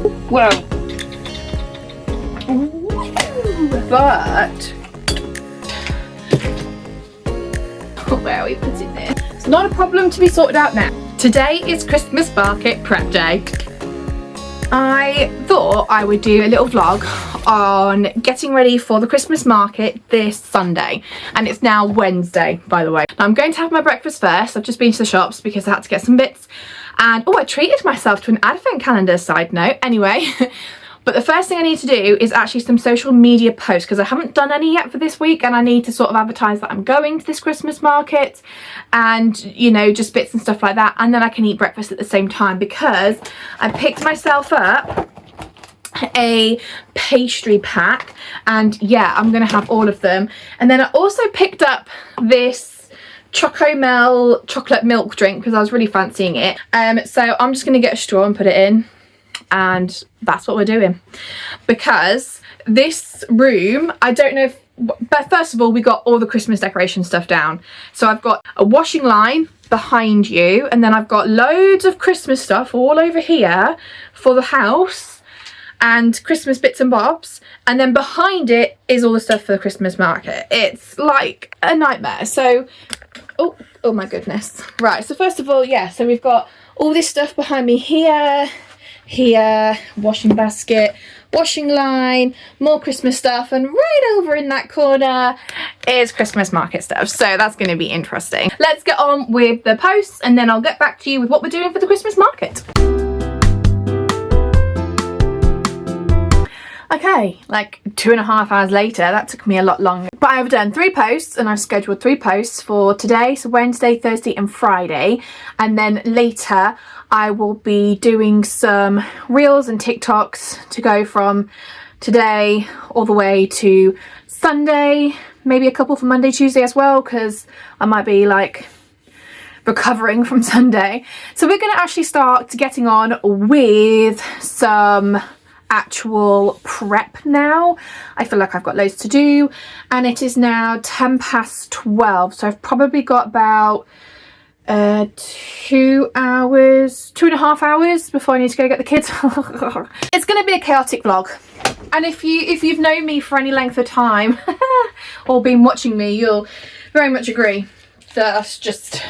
Well, but where are we putting this? It's not a problem to be sorted out now. Today is Christmas market prep day. I thought I would do a little vlog on getting ready for the Christmas market this Sunday, and it's now Wednesday, by the way. I'm going to have my breakfast first. I've just been to the shops because I had to get some bits, and oh, I treated myself to an advent calendar, side note. Anyway, but the first thing I need to do is actually some social media posts, because I haven't done any yet for this week, and I need to sort of advertise that I'm going to this Christmas market and, you know, just bits and stuff like that, and then I can eat breakfast at the same time, because I picked myself up a pastry pack, and yeah, I'm gonna have all of them. And then I also picked up this Chocomel chocolate milk drink because I was really fancying it. So I'm just gonna get a straw and put it in, and that's what we're doing, because this room, I don't know if, but first of all, we got all the Christmas decoration stuff down. So I've got a washing line behind you, and then I've got loads of Christmas stuff all over here for the house and Christmas bits and bobs, and then behind it is all the stuff for the Christmas market. It's like a nightmare. So oh my goodness. Right, so first of all, yeah, so we've got all this stuff behind me here, washing basket, washing line, more Christmas stuff, and right over in that corner is Christmas market stuff. So that's going to be interesting. Let's get on with the posts, and then I'll get back to you with what we're doing for the Christmas market. Okay, like 2.5 hours later. That took me a lot longer, but I've done 3 posts, and I've scheduled 3 posts for today, so Wednesday, Thursday and Friday, and then later I will be doing some reels and TikToks to go from today all the way to Sunday, maybe a couple for Monday, Tuesday as well, because I might be like recovering from Sunday. So we're going to actually start getting on with some actual prep now. I feel like I've got loads to do, and it is now 12:10, so I've probably got about 2 hours, 2.5 hours before I need to go get the kids. It's going to be a chaotic vlog, and if you've known me for any length of time or been watching me, you'll very much agree that that's just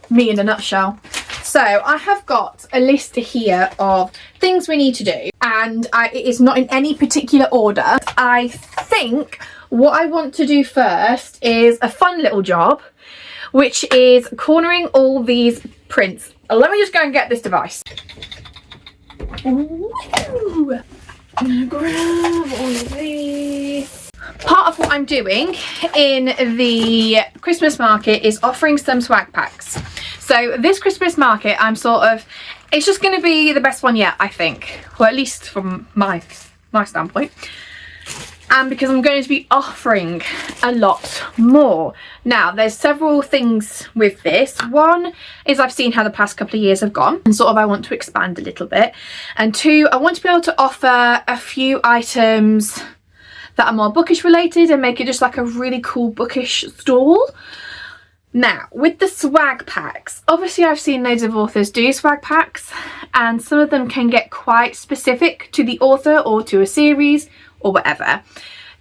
me in a nutshell. So I have got a list here of things we need to do, and it is not in any particular order. I think what I want to do first is a fun little job, which is cornering all these prints. Let me just go and get this device. Ooh. I'm gonna grab all of these. Part of what I'm doing in the Christmas market is offering some swag packs. So this Christmas market, I'm sort of, it's just going to be the best one yet, I think. Well, at least from my standpoint. And because I'm going to be offering a lot more. Now, there's several things with this. One is I've seen how the past couple of years have gone, and sort of I want to expand a little bit. And 2, I want to be able to offer a few items that are more bookish related and make it just like a really cool bookish stall. Now, with the swag packs, obviously I've seen loads of authors do swag packs, and some of them can get quite specific to the author or to a series or whatever.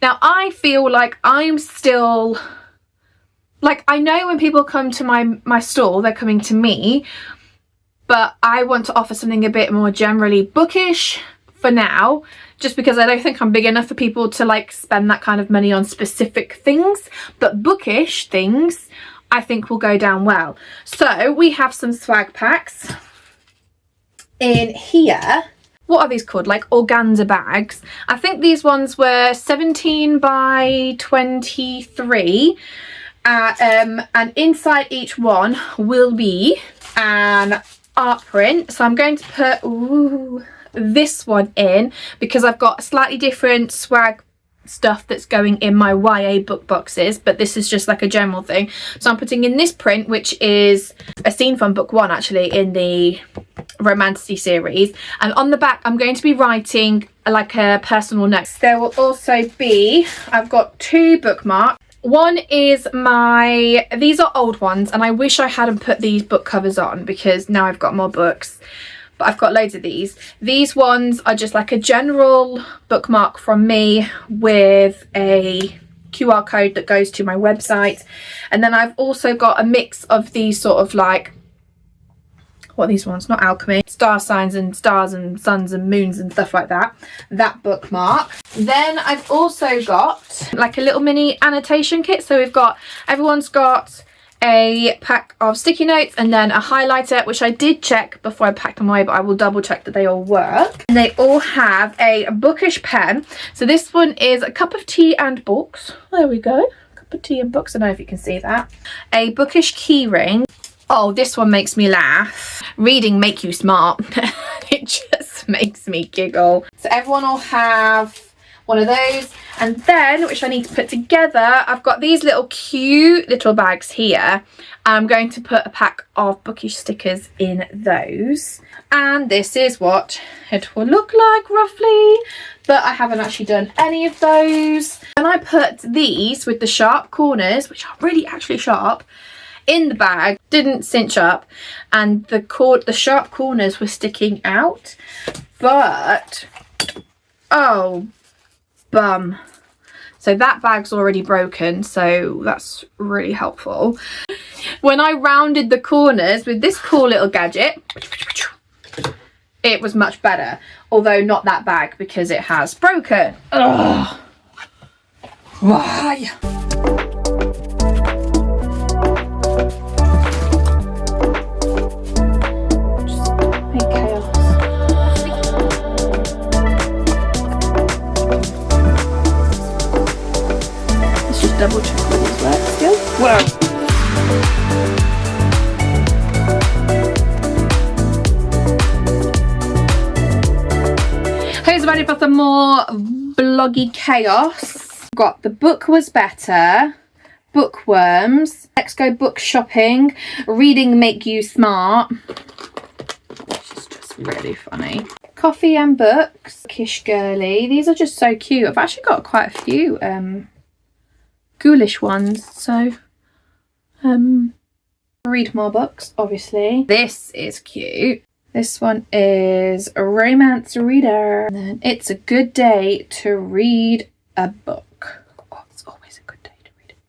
Now, I feel like I'm still, like, I know when people come to my stall, they're coming to me, but I want to offer something a bit more generally bookish for now, just because I don't think I'm big enough for people to like spend that kind of money on specific things, but bookish things I think will go down well. So we have some swag packs in here. What are these called? Like organza bags. I think these ones were 17 by 23. And inside each one will be an art print. So I'm going to put this one in because I've got slightly different swag stuff that's going in my YA book boxes, but this is just like a general thing. So I'm putting in this print, which is a scene from book 1 actually in the Romantasy series, and on the back I'm going to be writing like a personal note. There will also be, I've got 2 bookmarks. One is these are old ones, and I wish I hadn't put these book covers on because now I've got more books. but I've got loads of these. These ones are just like a general bookmark from me with a QR code that goes to my website. And then I've also got a mix of these sort of like, what are these ones? Not alchemy. Star signs and stars and suns and moons and stuff like that. That bookmark. Then I've also got like a little mini annotation kit. So we've got, everyone's got a pack of sticky notes and then a highlighter, which I did check before I packed them away, but I will double check that they all work. And they all have a bookish pen. So this one is a cup of tea and books. There we go. Cup of tea and books. I don't know if you can see that. A bookish key ring. Oh, this one makes me laugh. Reading make you smart. It just makes me giggle. So everyone will have one of those. And then, which I need to put together, I've got these little cute little bags here. I'm going to put a pack of bookish stickers in those. And this is what it will look like roughly. But I haven't actually done any of those. And I put these with the sharp corners, which are really actually sharp, in the bag. Didn't cinch up, and the sharp corners were sticking out, but oh bum, so that bag's already broken, so that's really helpful. When I rounded the corners with this cool little gadget, it was much better, although not that bag because it has broken. Ugh. Why? Double check all these work still. Whoa. Here's ready for some more vloggy chaos. Got the book was better, bookworms, let's go book shopping, reading make you smart, which is just really funny. Coffee and books, Kish Girly. These are just so cute. I've actually got quite a few ghoulish ones, so read more books, obviously. This is cute. This one is a romance reader, and then it's a good day to read a book. Oh, it's always a good day to read a book.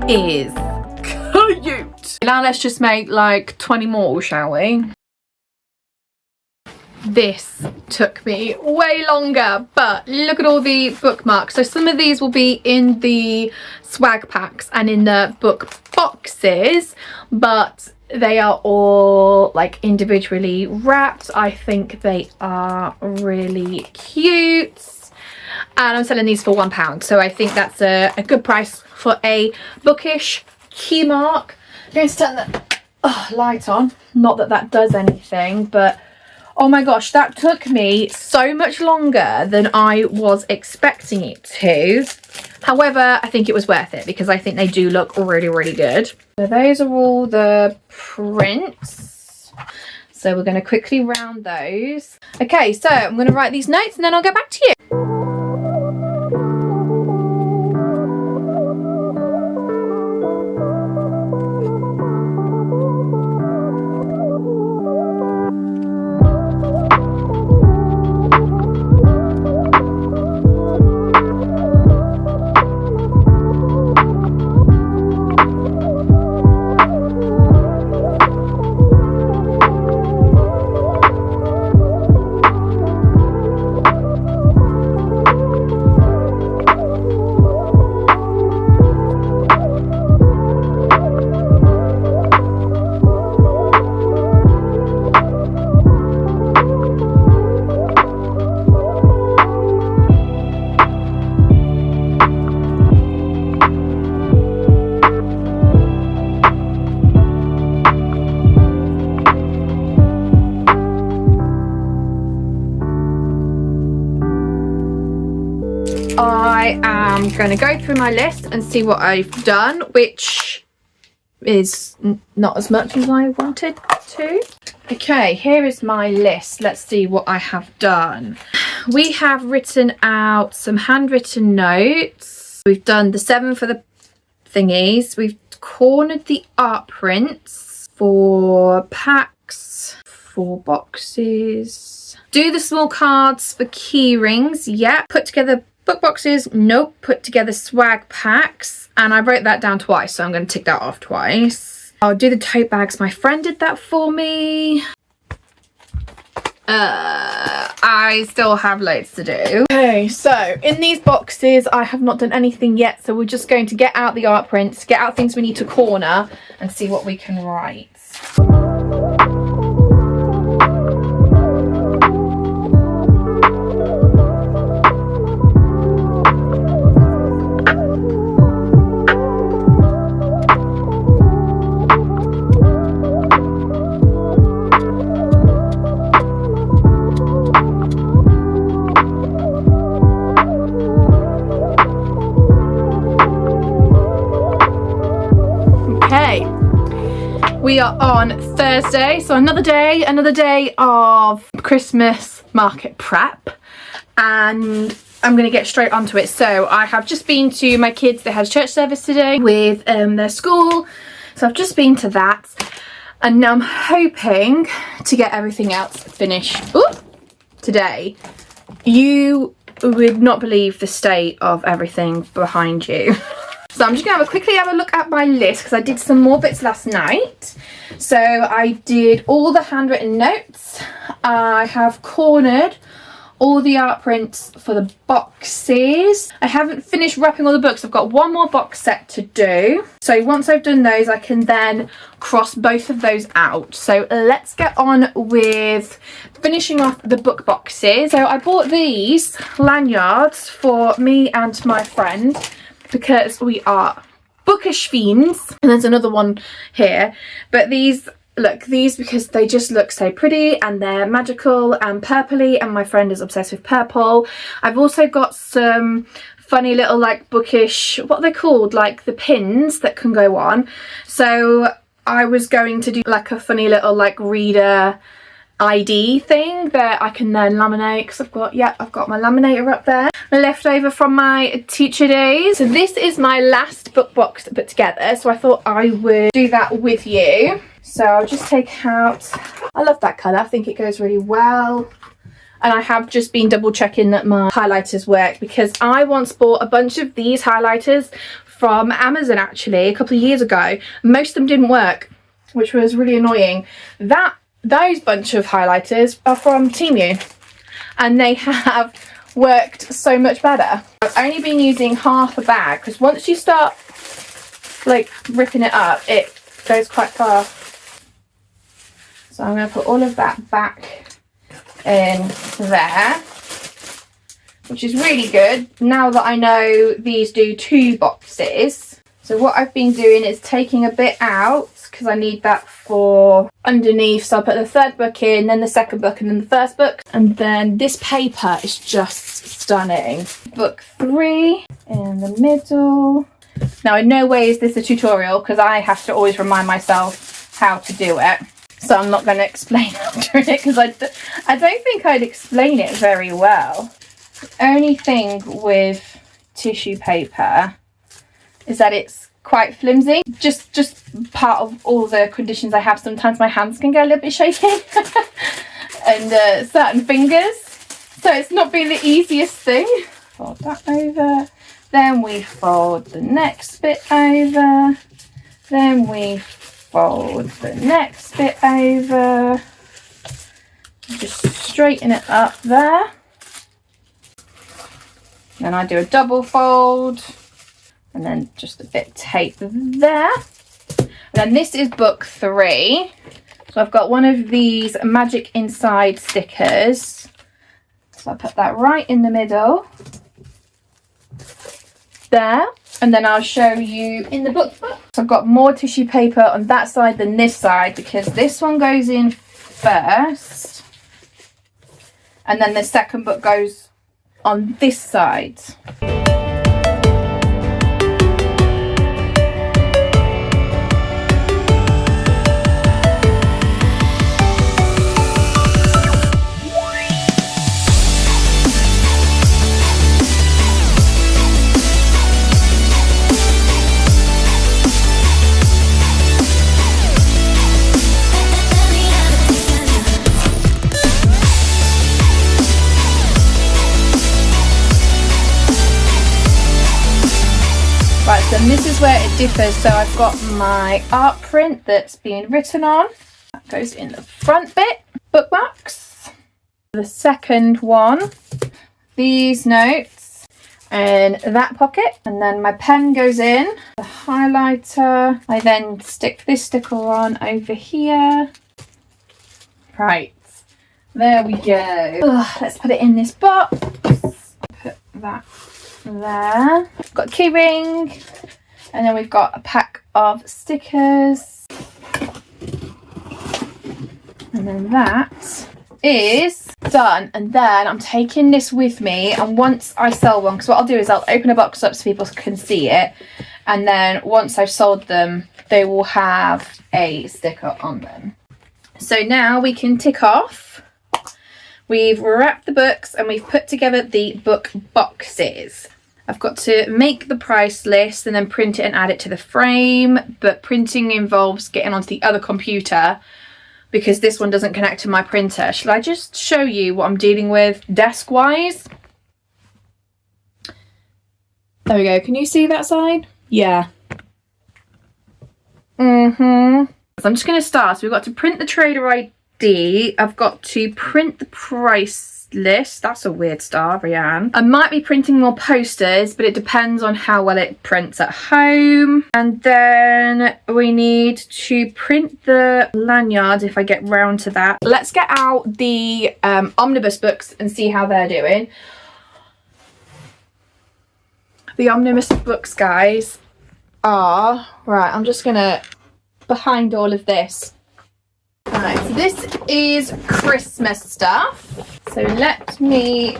Is cute. Now let's just make like 20 more, shall we? This took me way longer, but look at all the bookmarks. So some of these will be in the swag packs and in the book boxes, but they are all like individually wrapped. I think they are really cute. And I'm selling these for £1, so I think that's a good price for a bookish key mark. I'm going to turn the light on. Not that that does anything, but oh my gosh, that took me so much longer than I was expecting it to. However, I think it was worth it because I think they do look really, really good. So those are all the prints. So we're going to quickly round those. Okay, so I'm going to write these notes and then I'll get back to you. I am going to go through my list and see what I've done, which is not as much as I wanted to. Okay, here is my list. Let's see what I have done. We have written out some handwritten notes. We've done the 7 for the thingies. We've cornered the art prints for packs, 4 boxes. Do the small cards for key rings. Yeah. Put together book boxes. Nope. Put together swag packs. And I wrote that down twice, so I'm going to tick that off twice. I'll do the tote bags. My friend did that for me. I still have loads to do. Okay, so in these boxes I have not done anything yet, so we're just going to get out the art prints, get out things we need to corner, and see what we can write. We are on Thursday, so another day of Christmas market prep, and I'm going to get straight onto it. So I have just been to my kids, they had a church service today with their school, so I've just been to that, and now I'm hoping to get everything else finished today. You would not believe the state of everything behind you. So I'm just going to quickly have a look at my list because I did some more bits last night. So I did all the handwritten notes. I have cornered all the art prints for the boxes. I haven't finished wrapping all the books. I've got one more box set to do. So once I've done those, I can then cross both of those out. So let's get on with finishing off the book boxes. So I bought these lanyards for me and my friend, because we are bookish fiends. And there's another one here, but these because they just look so pretty and they're magical and purpley, and my friend is obsessed with purple. I've also got some funny little like bookish, what are they called, like the pins that can go on. So I was going to do like a funny little like reader ID thing that I can then laminate, because I've got my laminator up there, left over from my teacher days. So this is my last book box to put together, so I thought I would do that with you. So I'll just take out, I love that colour, I think it goes really well. And I have just been double checking that my highlighters work, because I once bought a bunch of these highlighters from Amazon actually a couple of years ago. Most of them didn't work, which was really annoying. Those bunch of highlighters are from Temu, and they have worked so much better. I've only been using half a bag, because once you start like ripping it up, it goes quite far. So I'm going to put all of that back in there, which is really good now that I know these do 2 boxes. So what I've been doing is taking a bit out, because I need that for underneath. So I'll put the 3rd book in, then the 2nd book, and then the 1st book. And then this paper is just stunning. Book 3 in the middle. Now in no way is this a tutorial, because I have to always remind myself how to do it. So I'm not going to explain how to do it, because I don't think I'd explain it very well. The only thing with tissue paper is that it's quite flimsy. Just part of all the conditions I have. Sometimes my hands can get a little bit shaky and certain fingers. So it's not been the easiest thing. Fold that over. Then we fold the next bit over. Then we fold the next bit over. Just straighten it up there. Then I do a double fold. And then just a bit tape there. And then this is book 3. So I've got one of these Magic Inside stickers. So I put that right in the middle. There. And then I'll show you in the book. So I've got more tissue paper on that side than this side, because this one goes in first. And then the 2nd book goes on this side. And this is where it differs. So I've got my art print that's being written on. That goes in the front bit. Bookmarks. The second one, these notes in that pocket. And then my pen goes in. The highlighter. I then stick this sticker on over here. Right. There we go. Ugh, let's put it in this box. Put that there. Got a key ring, and then we've got a pack of stickers, and then that is done. And then I'm taking this with me, and once I sell one, because what I'll do is I'll open a box up so people can see it, and then once I've sold them they will have a sticker on them. So now we can tick off. We've wrapped the books and we've put together the book boxes. I've got to make the price list and then print it and add it to the frame, but printing involves getting onto the other computer because this one doesn't connect to my printer. Shall I just show you what I'm dealing with desk-wise? There we go. Can you see that side? Yeah. So I'm just going to start. So we've got to print the trader ID. I've got to print the price list. That's a weird star, Rianne. I might be printing more posters, but it depends on how well it prints at home. And then we need to print the lanyard if I get round to that. Let's get out the omnibus books and see how they're doing. The omnibus books, guys, are right. I'm just gonna behind all of this. Right, so this is Christmas stuff. So let me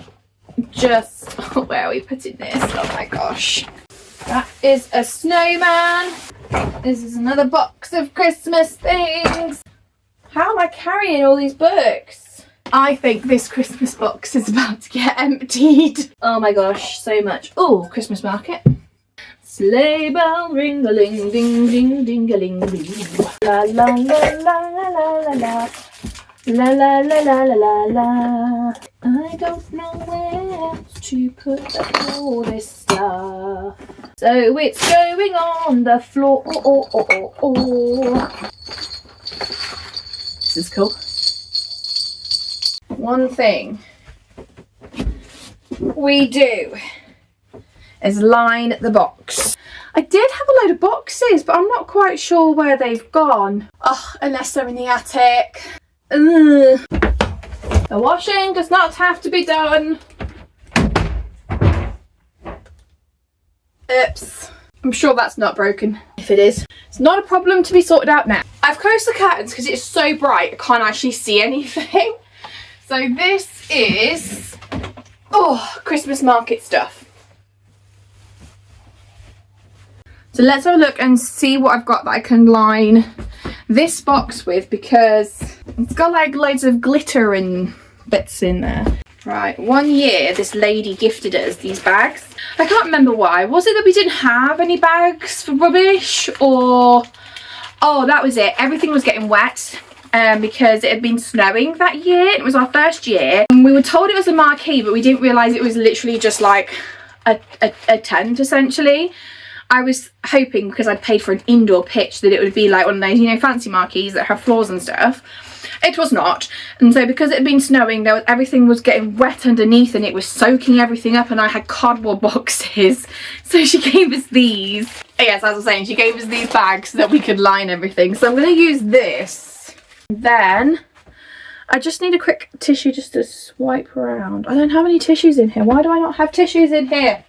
just, where are we putting this? Oh my gosh. That is a snowman. This is another box of Christmas things. How am I carrying all these books? I think this Christmas box is about to get emptied. Oh my gosh, so much. Oh, Christmas market. Sleigh bell ring-a-ling, ding, ding, ding-a-ling, ding. La la la la la la la. La la la la la la la. I don't know where to put all this stuff, so it's going on the floor. This is cool. One thing we do is line the box. I did have a load of boxes, but I'm not quite sure where they've gone. Oh, unless they're in the attic. Ugh. The washing does not have to be done. Oops. I'm sure that's not broken. If it is, it's not a problem to be sorted out now. I've closed the curtains because it's so bright I can't actually see anything. So this is, Christmas market stuff. So let's have a look and see what I've got that I can line this box with, because it's got like loads of glitter and bits in there. Right, one year this lady gifted us these bags. I can't remember why. Was it that we didn't have any bags for rubbish, or... Oh, that was it. Everything was getting wet because it had been snowing that year. It was our first year. And we were told it was a marquee, but we didn't realise it was literally just like a tent, essentially. I was hoping, because I'd paid for an indoor pitch, that it would be like one of those, you know, fancy marquees that have floors and stuff. It was not. And so because it had been snowing, everything was getting wet underneath and it was soaking everything up, and I had cardboard boxes. So she gave us these. Yes, as I was saying, she gave us these bags so that we could line everything. So I'm going to use this. Then I just need a quick tissue just to swipe around. I don't have any tissues in here. Why do I not have tissues in here?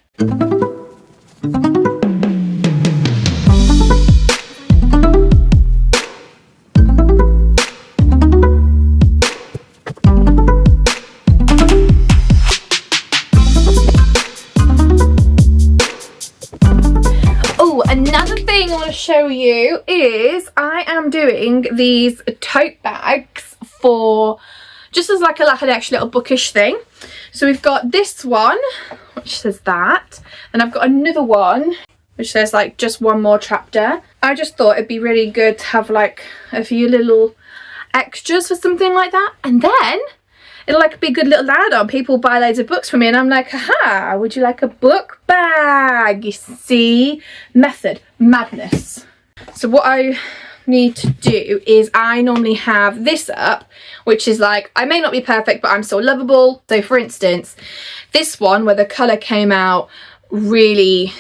Another thing I want to show you is I am doing these tote bags for just as like an extra little bookish thing. So we've got this one which says that, and I've got another one which says like just one more chapter. I just thought it'd be really good to have like a few little extras for something like that. And then it'll like be a good little add-on. People buy loads of books from me and I'm like, haha, would you like a book bag? You see, method, madness. So what I need to do is I normally have this up, which is like, I may not be perfect, but I'm still lovable. So for instance, this one where the colour came out really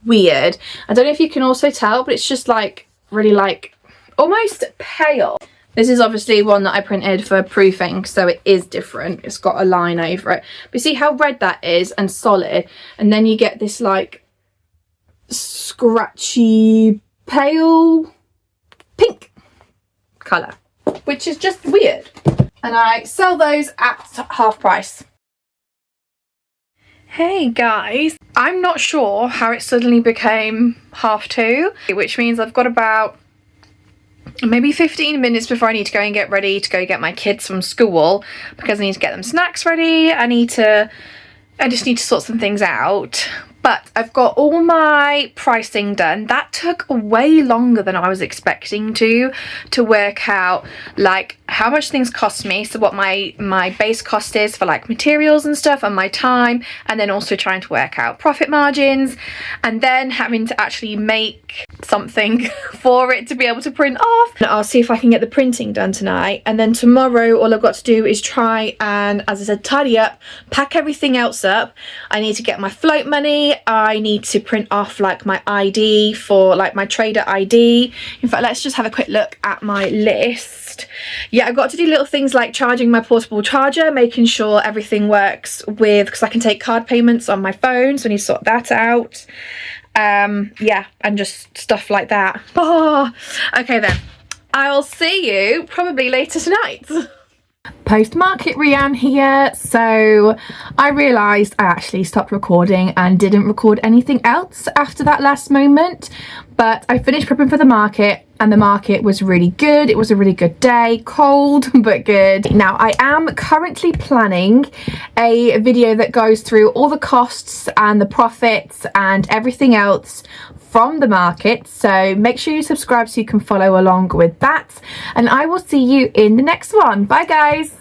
weird. I don't know if you can also tell, but it's just like really like almost pale. This is obviously one that I printed for proofing, so it is different. It's got a line over it. But see how red that is and solid, and then you get this like scratchy pale pink colour, which is just weird. And I sell those at half price. Hey guys, I'm not sure how it suddenly became 2:30, which means I've got about maybe 15 minutes before I need to go and get ready to go get my kids from school, because I need to get them snacks ready. I just need to sort some things out. But I've got all my pricing done. That took way longer than I was expecting to work out like how much things cost me, so what my base cost is for like materials and stuff and my time, and then also trying to work out profit margins, and then having to actually make something for it to be able to print off. I'll see if I can get the printing done tonight, and then tomorrow all I've got to do is try and, as I said, tidy up, pack everything else up. I need to get my float money. I need to print off like my ID for like my trader ID. In fact, let's just have a quick look at my list. Yeah, I've got to do little things like charging my portable charger, making sure everything works with, because I can take card payments on my phone, so I need to sort that out. Yeah, and just stuff like that. Oh, okay then. I'll see you probably later tonight. Post-market Rianne here. So I realised I actually stopped recording and didn't record anything else after that last moment, but I finished prepping for the market and the market was really good. It was a really good day, cold but good. Now I am currently planning a video that goes through all the costs and the profits and everything else from the market, so make sure you subscribe so you can follow along with that, and I will see you in the next one. Bye guys.